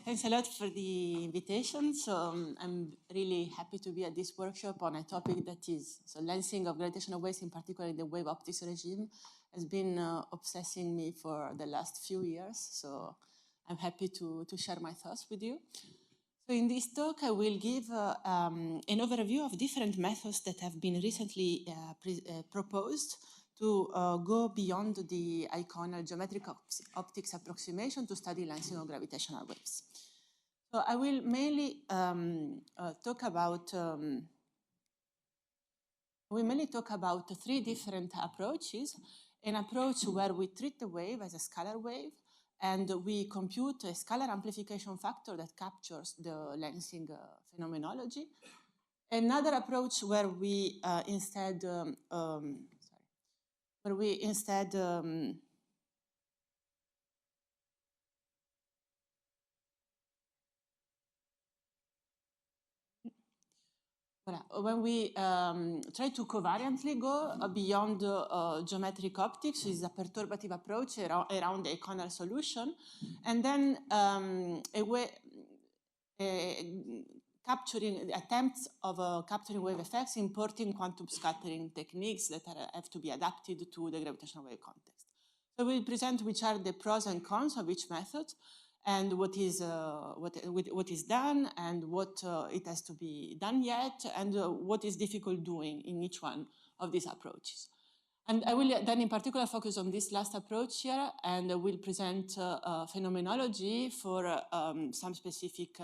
Thanks a lot for the invitation. So I'm really happy to be at this workshop on a topic that is, so lensing of gravitational waves, in particular in the wave optics regime, has been obsessing me for the last few years. So I'm happy to share my thoughts with you. So in this talk, I will give an overview of different methods that have been recently proposed to go beyond the iconal geometric optics approximation to study lensing of gravitational waves. So I will mainly talk about three different approaches. An approach where we treat the wave as a scalar wave, and we compute a scalar amplification factor that captures the lensing phenomenology. Another approach where we instead when we try to covariantly go beyond geometric optics, is a perturbative approach around the iconal solution, and then capturing attempts of capturing wave effects, importing quantum scattering techniques that have to be adapted to the gravitational wave context. So we'll present which are the pros and cons of each method, and what is done, and what it has to be done yet, and what is difficult doing in each one of these approaches. And I will then in particular focus on this last approach here, and will present phenomenology for some specific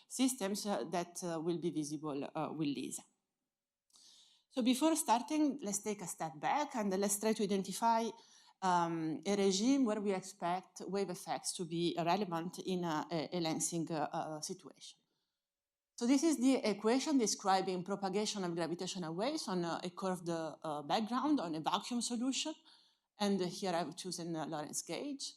systems that will be visible with Lisa. So before starting, let's take a step back and let's try to identify a regime where we expect wave effects to be relevant in a lensing situation. So this is the equation describing propagation of gravitational waves on a curved background on a vacuum solution. And here I've chosen Lorentz gauge.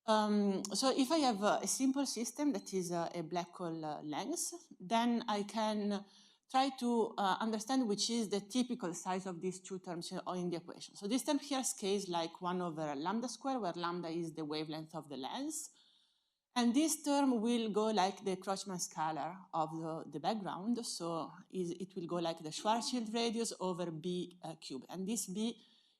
So if I have a simple system that is a black hole length, then I can try to understand which is the typical size of these two terms in the equation. So this term here scales like 1 over lambda square, where lambda is the wavelength of the lens. And this term will go like the Kreutzmann scalar of the background. So it will go like the Schwarzschild radius over b cubed. And this b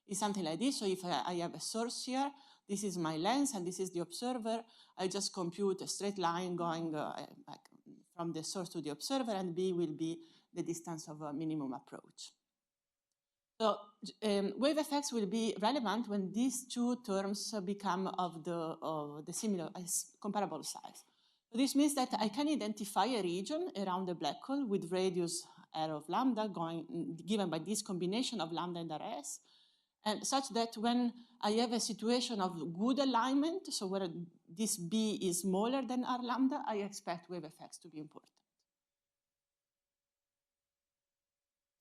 is something like this. So if I have a source here, this is my lens and this is the observer, I just compute a straight line going back from the source to the observer, and b will be the distance of a minimum approach. So wave effects will be relevant when these two terms become of the similar, comparable size. So this means that I can identify a region around the black hole with radius r of lambda given by this combination of lambda and rs, and such that when I have a situation of good alignment, so where this b is smaller than r lambda, I expect wave effects to be important.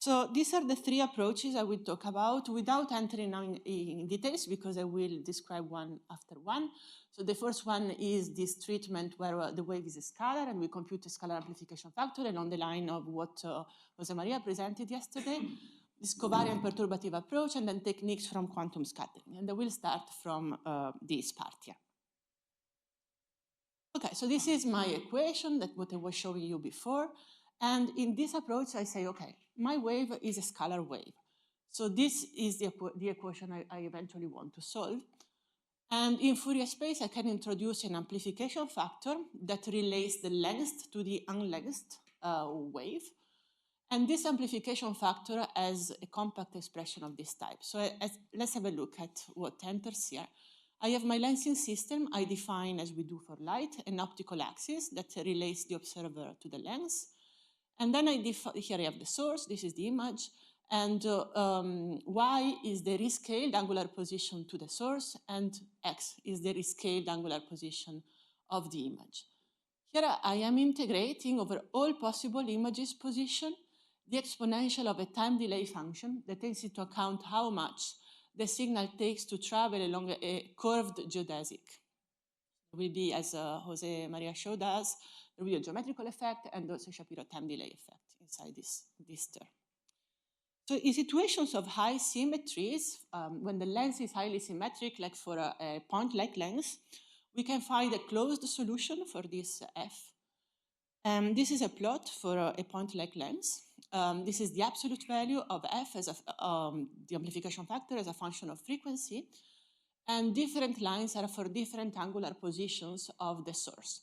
So these are the three approaches I will talk about without entering in details, because I will describe one after one. So the first one is this treatment where the wave is a scalar and we compute a scalar amplification factor along the line of what Jose Maria presented yesterday, this covariant perturbative approach, and then techniques from quantum scattering. And I will start from this part here. Okay, so this is my equation, that what I was showing you before. And in this approach, I say, okay, my wave is a scalar wave. So this is the equation I eventually want to solve. And in Fourier space, I can introduce an amplification factor that relates the length to the unlengthed wave. And this amplification factor has a compact expression of this type. So let's have a look at what enters here. I have my lensing system. I define, as we do for light, an optical axis that relates the observer to the lens. And then here I have the source, this is the image, and y is the rescaled angular position to the source, and x is the rescaled angular position of the image. Here I am integrating over all possible images position the exponential of a time delay function that takes into account how much the signal takes to travel along a curved geodesic. It will be, as Jose Maria showed us, there will be a geometrical effect and also Shapiro time delay effect inside this term. So in situations of high symmetries, when the lens is highly symmetric, like for a point-like length, we can find a closed solution for this f. This is a plot for a point-like lens. This is the absolute value of f as the amplification factor as a function of frequency. And different lines are for different angular positions of the source.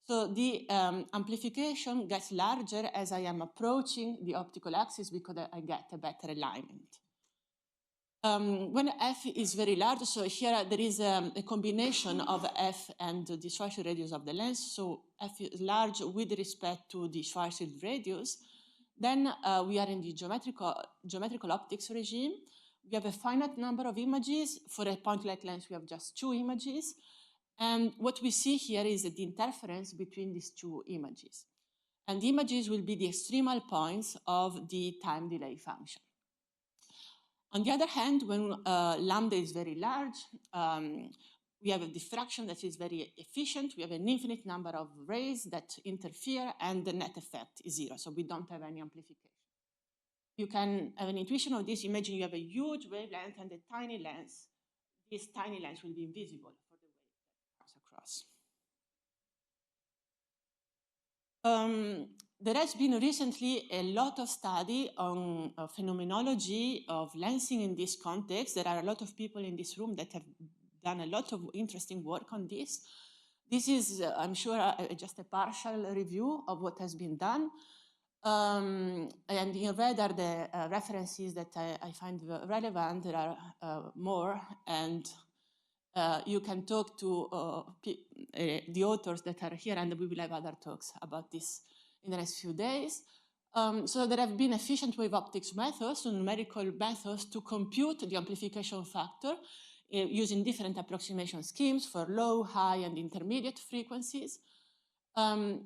So the amplification gets larger as I am approaching the optical axis because I get a better alignment. When f is very large, so here there is a combination of f and the Schwarzschild radius of the lens. So f is large with respect to the Schwarzschild radius. Then we are in the geometrical optics regime. We have a finite number of images. For a point-like lens, we have just 2 images. And what we see here is the interference between these 2 images. And the images will be the extremal points of the time delay function. On the other hand, when lambda is very large, we have a diffraction that is very efficient. We have an infinite number of rays that interfere, and the net effect is 0. So we don't have any amplification. You can have an intuition of this. Imagine you have a huge wavelength and a tiny lens. This tiny lens will be invisible for the wave that comes across. There has been recently a lot of study on phenomenology of lensing in this context. There are a lot of people in this room that have done a lot of interesting work on this. This is, I'm sure, just a partial review of what has been done. And in red are the references that I find relevant. There are more, and you can talk to the authors that are here, and we will have other talks about this in the next few days. So there have been efficient wave optics methods, numerical methods to compute the amplification factor using different approximation schemes for low, high, and intermediate frequencies. There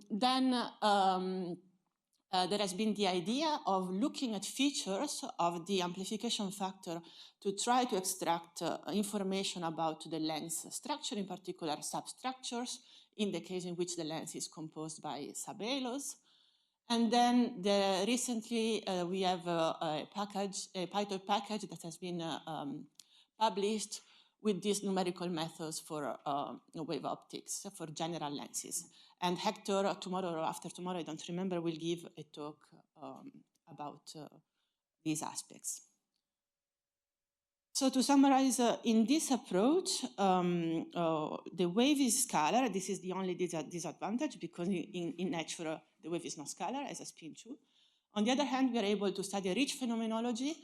has been the idea of looking at features of the amplification factor to try to extract information about the lens structure, in particular substructures, in the case in which the lens is composed by subhalos. And then recently we have a Python package that has been published with these numerical methods for wave optics for general lenses. And Hector, tomorrow or after tomorrow, I don't remember, will give a talk about these aspects. So to summarize, in this approach, the wave is scalar. This is the only disadvantage because in nature, the wave is not scalar as a spin 2. On the other hand, we are able to study a rich phenomenology,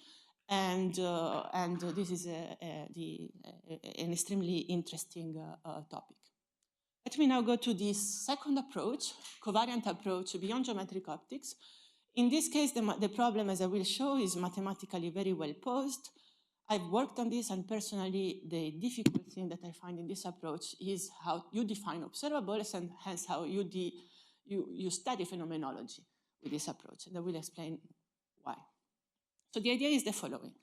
and this is an extremely interesting topic. Let me now go to this second approach, covariant approach beyond geometric optics. In this case, the problem, as I will show, is mathematically very well posed. I've worked on this, and personally, the difficult thing that I find in this approach is how you define observables and hence how you study phenomenology with this approach, and I will explain why. So the idea is the following.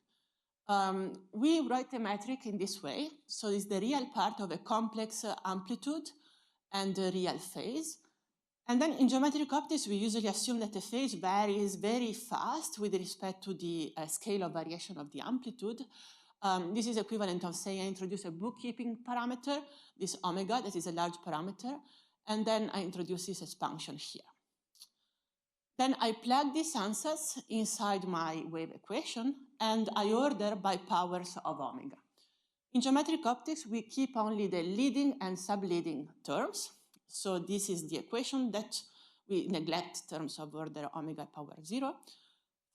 We write a metric in this way, so it's the real part of a complex amplitude and the real phase. And then in geometric optics, we usually assume that the phase varies very fast with respect to the scale of variation of the amplitude. This is equivalent of saying I introduce a bookkeeping parameter, this omega, that is a large parameter, and then I introduce this expansion here. Then I plug these answers inside my wave equation, and I order by powers of omega. In geometric optics, we keep only the leading and subleading terms. So this is the equation that we neglect terms of order omega power 0.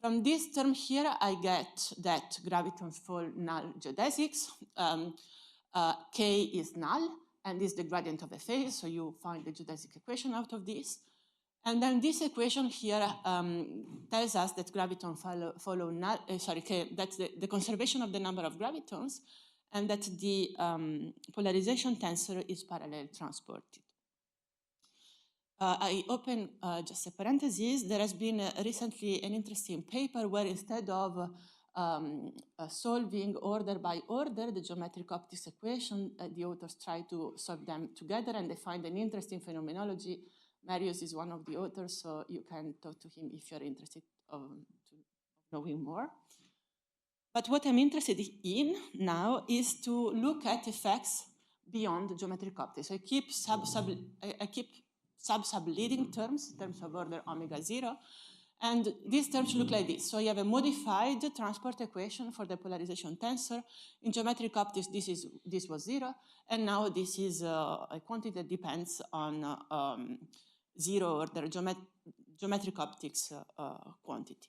From this term here, I get that gravitons fall null geodesics. K is null, and this is the gradient of a phase, so you find the geodesic equation out of this. And then this equation here tells us that gravitons follow null, that's the conservation of the number of gravitons, and that the polarization tensor is parallel transported. I open just a parenthesis. There has been recently an interesting paper where instead of solving order by order the geometric optics equation, the authors try to solve them together, and they find an interesting phenomenology. Marius is one of the authors, so you can talk to him if you're interested to knowing more. But what I'm interested in now is to look at effects beyond geometric optics. So I keep sub-leading terms of order omega 0. And these terms look like this. So you have a modified transport equation for the polarization tensor. In geometric optics, this was 0. And now this is a quantity that depends on 0 order geometric optics quantity.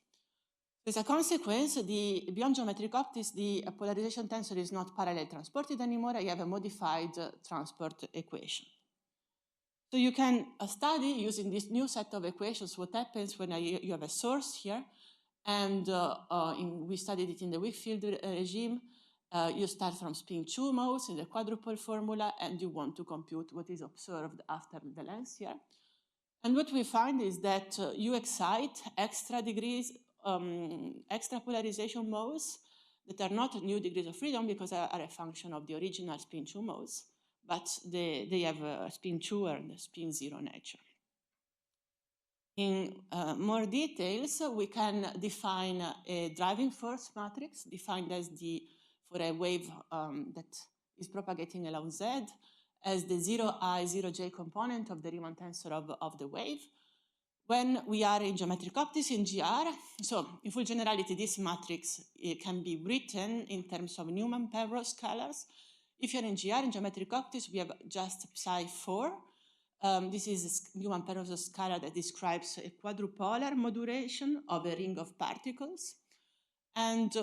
As a consequence, beyond geometric optics, the polarization tensor is not parallel transported anymore. I have a modified transport equation. So you can study using this new set of equations what happens when you have a source here, and we studied it in the weak field regime. You start from spin 2 modes in the quadrupole formula, and you want to compute what is observed after the length here. And what we find is that you excite extra polarization modes that are not new degrees of freedom because they are a function of the original spin 2 modes, but they have a spin 2 and spin 0 nature. In more details, we can define a driving force matrix defined as for a wave that is propagating along Z as the 0I, 0J component of the Riemann tensor of the wave. When we are in geometric optics in GR, so in full generality, this matrix can be written in terms of Newman-Penrose scalars. If you're in GR, in geometric optics, we have just psi4. This is Newman-Penrose scalar that describes a quadrupolar modulation of a ring of particles. And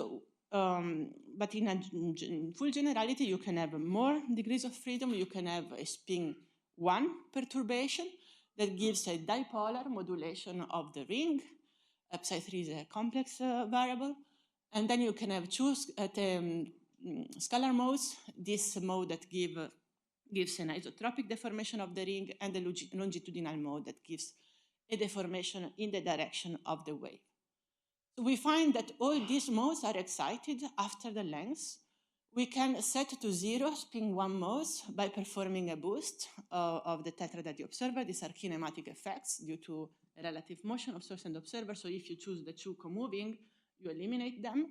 but in full generality, you can have more degrees of freedom. You can have a spin 1 perturbation that gives a dipolar modulation of the ring. Psi3 is a complex variable. And then you can have two scalar modes, this mode that gives an isotropic deformation of the ring, and the longitudinal mode that gives a deformation in the direction of the wave. So we find that all these modes are excited after the length. We can set to 0 spin 1 modes by performing a boost of the tetrad at the observer. These are kinematic effects due to a relative motion of source and observer. So if you choose the two co-moving, you eliminate them,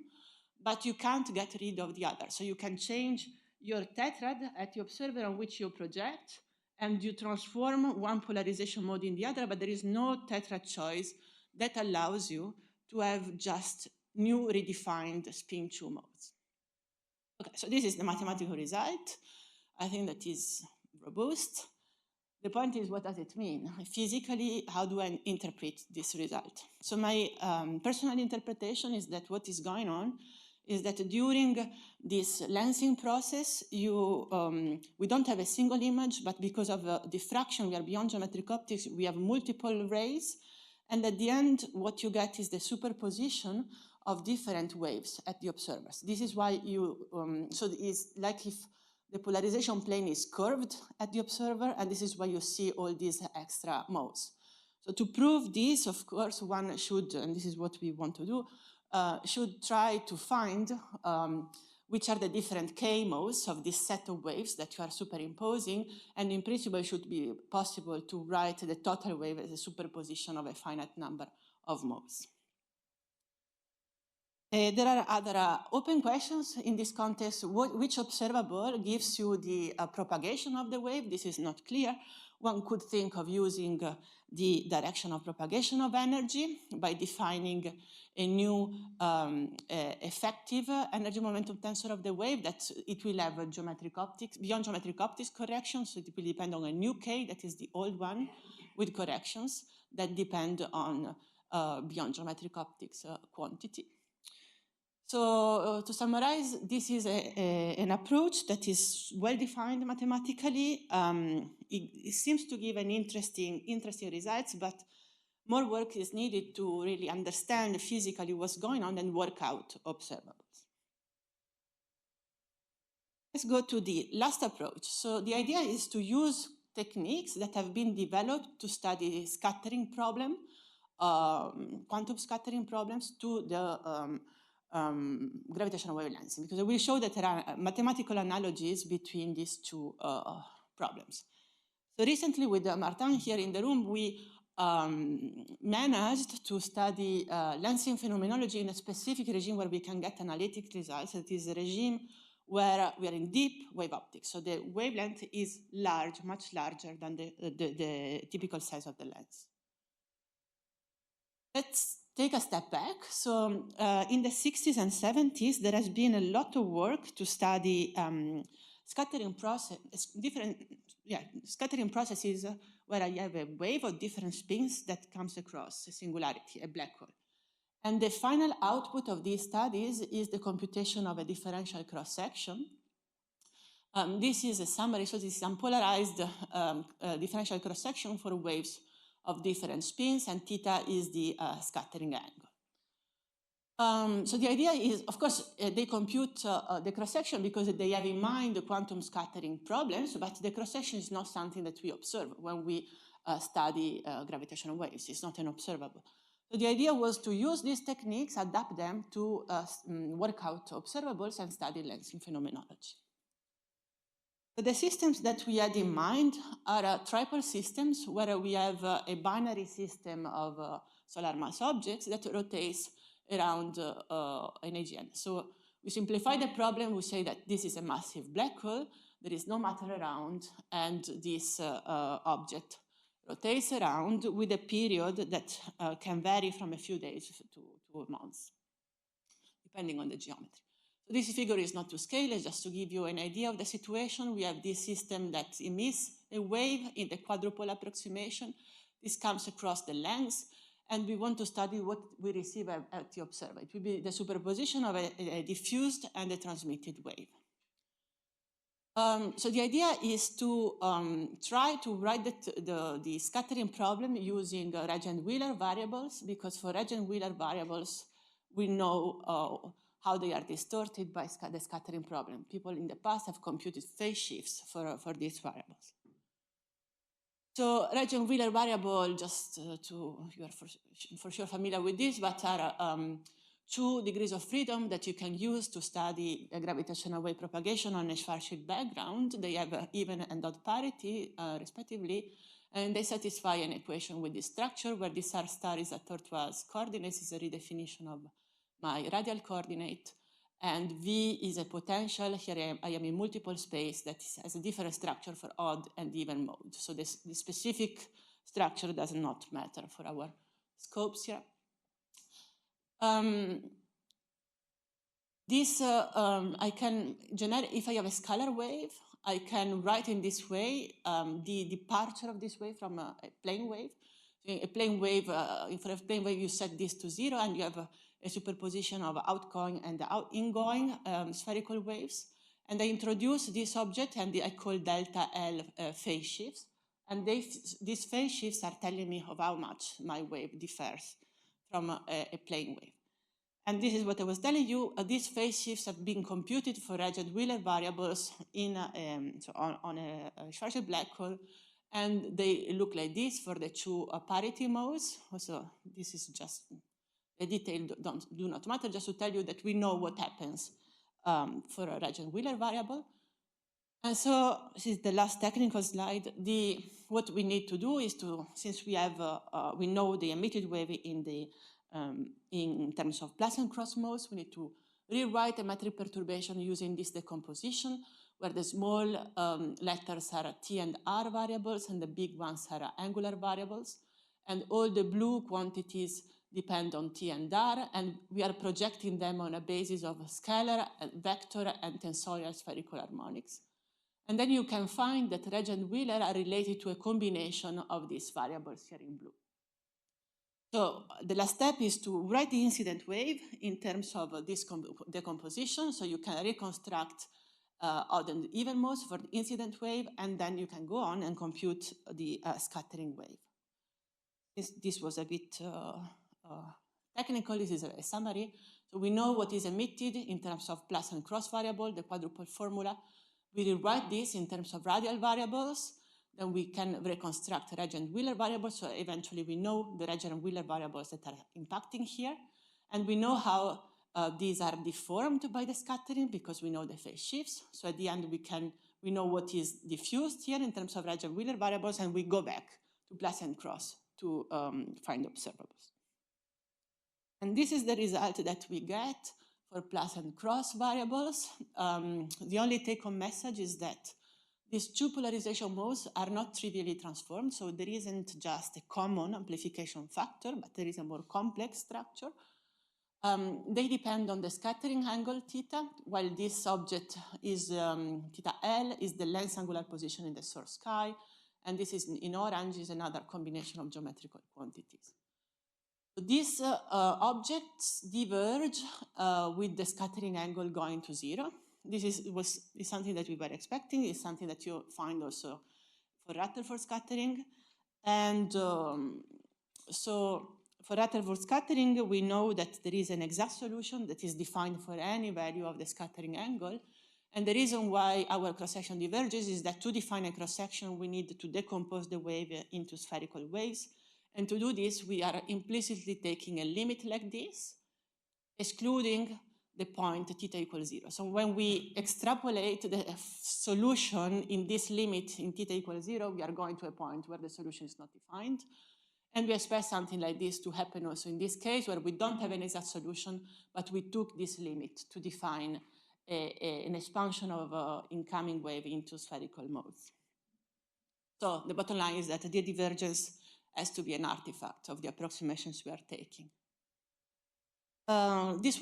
but you can't get rid of the other. So you can change your tetrad at the observer on which you project, and you transform one polarization mode in the other, but there is no tetrad choice that allows you to have just new redefined spin 2 modes. Okay, so this is the mathematical result. I think that is robust. The point is, what does it mean? Physically, how do I interpret this result? So my personal interpretation is that what is going on is that during this lensing process, we don't have a single image, but because of diffraction, we are beyond geometric optics, we have multiple rays. And at the end, what you get is the superposition of different waves at the observers. This is why so it's like if the polarization plane is curved at the observer, and this is why you see all these extra modes. So to prove this, of course, one should, and this is what we want to do, should try to find which are the different K modes of this set of waves that you are superimposing, and in principle it should be possible to write the total wave as a superposition of a finite number of modes. There are other open questions in this context. Which observable gives you the propagation of the wave? This is not clear. One could think of using the direction of propagation of energy by defining a new effective energy momentum tensor of the wave that it will have geometric optics, beyond geometric optics corrections. So it will depend on a new K, that is the old one, with corrections that depend on beyond geometric optics quantity. So to summarize, this is an approach that is well-defined mathematically. It seems to give an interesting results, but more work is needed to really understand physically what's going on and work out observables. Let's go to the last approach. So the idea is to use techniques that have been developed to study scattering problem, quantum scattering problems to the gravitational wave lensing, because we show that there are mathematical analogies between these two problems. So recently with Martin here in the room, we managed to study lensing phenomenology in a specific regime where we can get analytic results. That is a regime where we are in deep wave optics. So the wavelength is large, much larger than the typical size of the lens. Let's take a step back. So in the 60s and 70s, there has been a lot of work to study scattering processes where I have a wave of different spins that comes across a singularity, a black hole. And the final output of these studies is the computation of a differential cross-section. This is a summary, so this is unpolarized differential cross-section for waves of different spins, and theta is the scattering angle. So the idea is, of course, they compute the cross-section because they have in mind the quantum scattering problems, but the cross-section is not something that we observe when we study gravitational waves. It's not an observable. So the idea was to use these techniques, adapt them to work out observables and study lensing phenomenology. So the systems that we had in mind are triple systems where we have a binary system of solar mass objects that rotates around an AGN. So we simplify the problem, we say that this is a massive black hole, there is no matter around, and this object rotates around with a period that can vary from a few days to months, depending on the geometry. So this figure is not to scale, it's just to give you an idea of the situation. We have this system that emits a wave in the quadrupole approximation. This comes across the lens, and we want to study what we receive at the observer. It will be the superposition of a diffused and a transmitted wave. So the idea is to try to write the scattering problem using Regent-Wheeler variables, because for Regent-Wheeler variables, we know how they are distorted by the scattering problem. People in the past have computed phase shifts for these variables. So Regent-Wheeler variable, just you are for sure familiar with this, but are 2 degrees of freedom that you can use to study gravitational wave propagation on a Schwarzschild background. They have even and odd parity, respectively, and they satisfy an equation with this structure where this R star is a tortoise coordinates, is a redefinition of my radial coordinate, and V is a potential. Here I am in multiple space that has a different structure for odd and even mode. So the specific structure does not matter for our scopes here. I can generate, if I have a scalar wave, I can write in this way the departure of this wave from a plane wave. A plane wave, for a plane wave, you set this to 0, and you have a superposition of outgoing and ingoing spherical waves. And I introduce this object, and I call delta L phase shifts. And these phase shifts are telling me of how much my wave differs from a plane wave. And this is what I was telling you. These phase shifts have been computed for Regent-Wheeler variables on a Schwarzschild black hole. And they look like this for the 2 parity modes. So this is just the detail do not matter, just to tell you that we know what happens for a Regent-Wheeler variable. And so this is the last technical slide. What we need to do is to, since we have we know the emitted wave in terms of plus and cross modes, we need to rewrite a metric perturbation using this decomposition, where the small letters are T and R variables, and the big ones are angular variables. And all the blue quantities depend on T and R, and we are projecting them on a basis of scalar, vector, and tensorial spherical harmonics. And then you can find that Regent-Wheeler are related to a combination of these variables here in blue. So the last step is to write the incident wave in terms of this decomposition, so you can reconstruct odd and even modes for the incident wave, and then you can go on and compute the scattering wave. This was a bit technical. This is a summary. So we know what is emitted in terms of plus and cross variable, the quadruple formula. We rewrite this in terms of radial variables. Then we can reconstruct Regent-Wheeler variables. So eventually we know the Regent-Wheeler variables that are impacting here. And we know how these are deformed by the scattering because we know the phase shifts. So at the end we know what is diffused here in terms of Regent-Wheeler variables, and we go back to plus and cross to find observables. And this is the result that we get for plus and cross variables. The only take-home message is that these two polarization modes are not trivially transformed, so there isn't just a common amplification factor, but there is a more complex structure. They depend on the scattering angle theta, while this object is theta L is the lens angular position in the source sky, and this is in orange is another combination of geometrical quantities. So these objects diverge with the scattering angle going to 0. This is something that we were expecting. It's something that you find also for Rutherford scattering. And so for Rutherford scattering, we know that there is an exact solution that is defined for any value of the scattering angle. And the reason why our cross-section diverges is that to define a cross-section, we need to decompose the wave into spherical waves. And to do this, we are implicitly taking a limit like this, excluding the point theta equals 0. So when we extrapolate the solution in this limit in theta equals 0, we are going to a point where the solution is not defined. And we expect something like this to happen also in this case, where we don't have an exact solution, but we took this limit to define an expansion of incoming wave into spherical modes. So the bottom line is that the divergence has to be an artifact of the approximations we are taking. This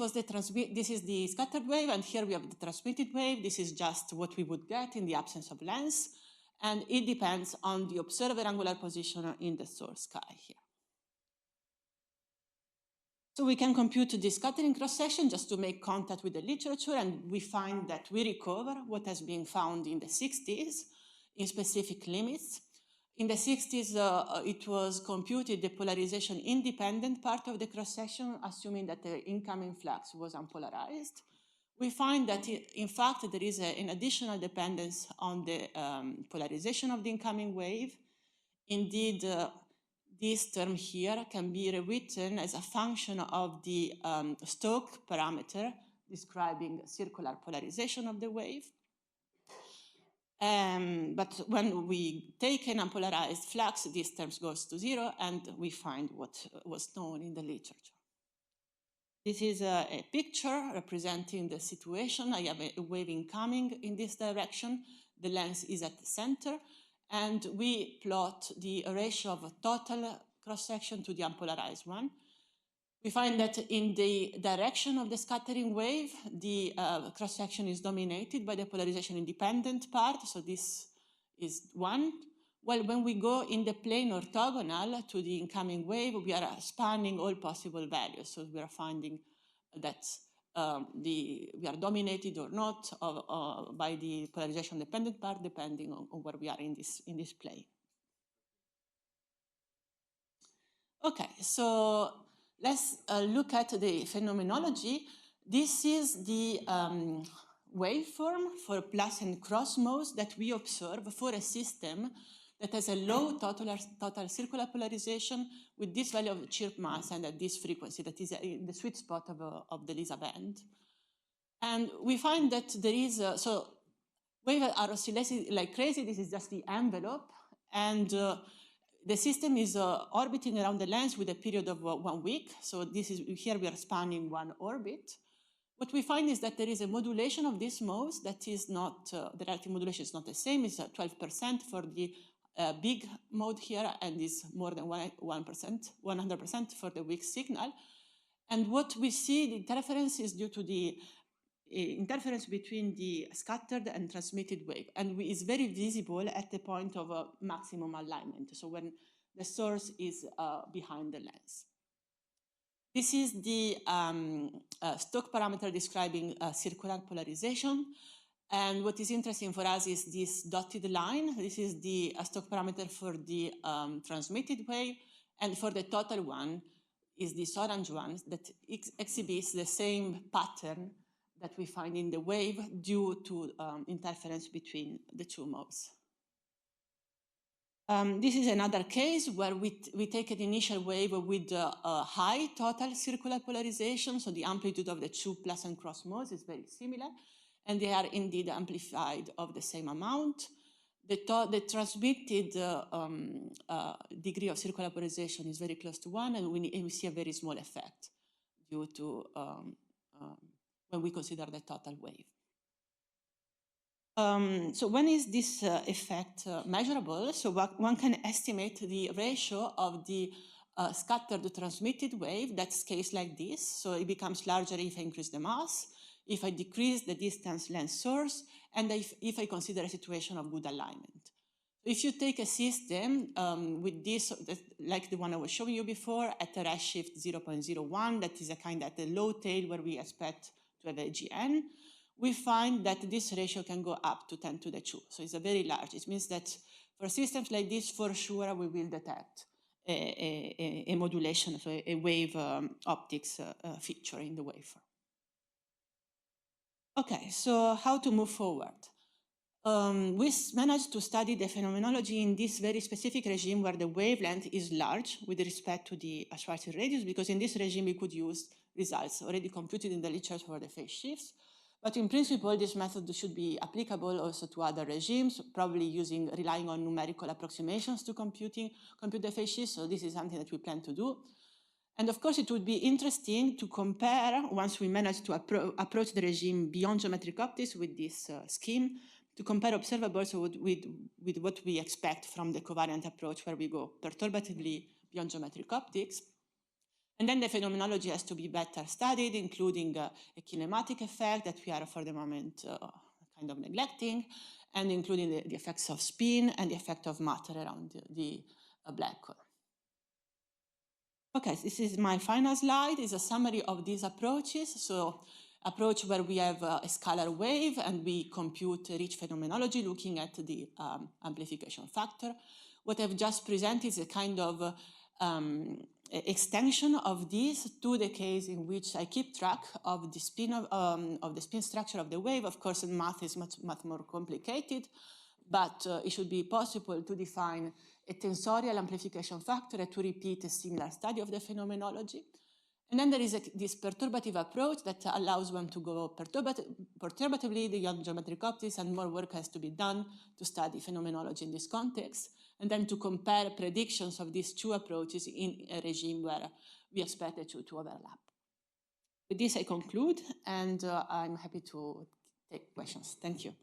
is the scattered wave, and here we have the transmitted wave. This is just what we would get in the absence of lens, and it depends on the observer angular position in the source sky here. So we can compute the scattering cross-section just to make contact with the literature, and we find that we recover what has been found in the 60s in specific limits. In the 60s, it was computed the polarization independent part of the cross-section, assuming that the incoming flux was unpolarized. We find that, in fact, there is an additional dependence on the polarization of the incoming wave. Indeed, this term here can be rewritten as a function of the Stokes parameter describing circular polarization of the wave. But when we take an unpolarized flux, this term goes to 0, and we find what was known in the literature. This is a picture representing the situation. I have a wave incoming in this direction. The lens is at the center, and we plot the ratio of total cross-section to the unpolarized one. We find that in the direction of the scattering wave, the cross-section is dominated by the polarization independent part, so this is 1. Well, when we go in the plane orthogonal to the incoming wave, we are spanning all possible values, so we are finding that we are dominated or not by the polarization dependent part, depending on where we are in this plane. Okay, so let's look at the phenomenology. This is the waveform for plus and cross modes that we observe for a system that has a low total circular polarization with this value of chirp mass and at this frequency that is in the sweet spot of the Lisa band. And we find that there is, so waves are oscillating like crazy. This is just the envelope. And the system is orbiting around the lens with a period of 1 week. So this is, here we are spanning one orbit. What we find is that there is a modulation of these modes that is not, the relative modulation is not the same. It's 12% for the big mode here, and is more than 100% for the weak signal. And what we see, the interference is due to the interference between the scattered and transmitted wave, and is very visible at the point of maximum alignment, so when the source is behind the lens. This is the Stokes parameter describing circular polarization, and what is interesting for us is this dotted line. This is the Stokes parameter for the transmitted wave, and for the total one is this orange one that exhibits the same pattern that we find in the wave due to interference between the two modes. This is another case where we take an initial wave with a high total circular polarization, so the amplitude of the two plus and cross modes is very similar, and they are indeed amplified of the same amount. The transmitted degree of circular polarization is very close to 1, and we see a very small effect due to when we consider the total wave. So when is this effect measurable? So one can estimate the ratio of the scattered to transmitted wave that scales like this. So it becomes larger if I increase the mass, if I decrease the distance length source, and if I consider a situation of good alignment. If you take a system with this, like the one I was showing you before, at a redshift 0.01, that is a kind at a low tail where we expect to have a GN, we find that this ratio can go up to 10 to the 2. So it's a very large. It means that for systems like this, for sure, we will detect a modulation, so a wave optics feature in the waveform. Okay, so how to move forward? We managed to study the phenomenology in this very specific regime where the wavelength is large with respect to the Schwarzschild radius, because in this regime we could use results already computed in the literature for the phase shifts. But in principle, this method should be applicable also to other regimes, probably relying on numerical approximations to compute the phase shifts. So this is something that we plan to do. And of course, it would be interesting to compare, once we manage to approach the regime beyond geometric optics with this scheme, to compare observables with what we expect from the covariant approach, where we go perturbatively beyond geometric optics. And then the phenomenology has to be better studied, including a kinematic effect that we are for the moment kind of neglecting, and including the effects of spin and the effect of matter around the black hole. Okay, this is my final slide. It's a summary of these approaches. So approach where we have a scalar wave and we compute rich phenomenology looking at the amplification factor. What I've just presented is a kind of extension of this to the case in which I keep track of the spin structure of the wave. Of course, math is much more complicated, but it should be possible to define a tensorial amplification factor and to repeat a similar study of the phenomenology. And then there is this perturbative approach that allows one to go perturbatively beyond geometric optics, and more work has to be done to study phenomenology in this context, and then to compare predictions of these two approaches in a regime where we expect the two to overlap. With this, I conclude, and I'm happy to take questions. Thank you.